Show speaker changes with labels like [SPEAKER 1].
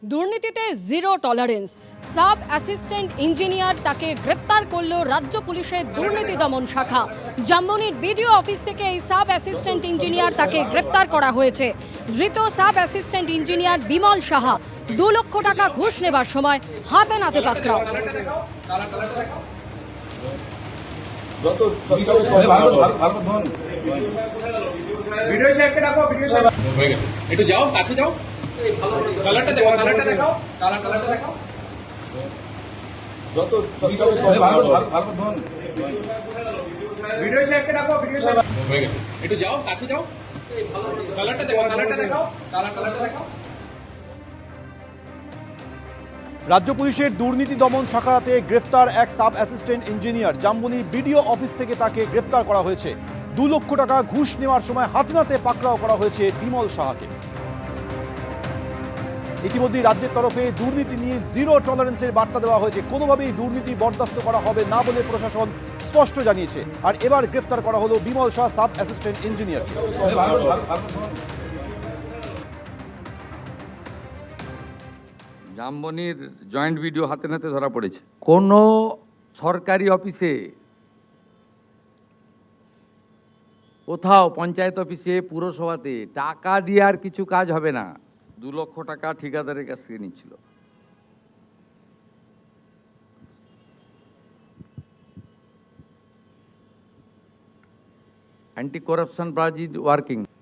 [SPEAKER 1] দুর্নীতিতে zero tolerance. Sub assistant engineer তাকে গ্রেপ্তার করল রাজ্য পুলিশের দুর্নীতি দমন শাখা। জামবনির বিডিও অফিস থেকে এই সাব অ্যাসিস্ট্যান্ট ইঞ্জিনিয়ার তাকে গ্রেপ্তার করা হয়েছে। ধৃত sub assistant engineer Bimal Saha 2 লক্ষ টাকা ঘুষ নেবার সময় হাতে নাতে পাকড়াও।
[SPEAKER 2] একটু যাও, কাছে যাও, কালারটা দেখো, কালারটা দেখাও, কালারটা দেখাও। যত ভিডিও শেয়ারকে ডাকো, ভিডিও শেয়ার হয়ে গেছে। একটু যাও, কাছে যাও, কালারটা দেখো, কালারটা দেখাও, কালারটা দেখাও।
[SPEAKER 3] রাজ্য পুলিশের দুর্নীতি দমন শাখাতে গ্রেফতার এক sub assistant engineer. Jamboni BDO office থেকে তাকে গ্রেফতার করা হয়েছে। 2 লক্ষ টাকা ঘুষ নেওয়ার সময় হাতে নাতে পাকড়াও করা হয়েছে বিমল সাহাকে। ইতিমধ্যেই রাজ্যের তরফে দুর্নীতি নিয়ে জিরো টলারেন্সের বার্তা দেওয়া হয়েছে। কোনোভাবেই দুর্নীতি বরদাস্ত করা হবে না বলে প্রশাসন স্পষ্ট জানিয়েছে। আর এবার গ্রেফতার করা হলো বিমল শাহ, সাব অ্যাসিস্ট্যান্ট ইঞ্জিনিয়ারকে।
[SPEAKER 4] জামবনির জয়েন্ট ভিডিও হাতে নাতে ধরা পড়েছে। কোনো সরকারি অফিসে, কোথাও পঞ্চায়েত অফিসে, পুরসভাতে টাকা দিয়ে আর কিছু কাজ হবে না। 2 লক্ষ টাকা ঠিকাদারের কাছ থেকে নিচ্ছিল। Anti corruption branch is working.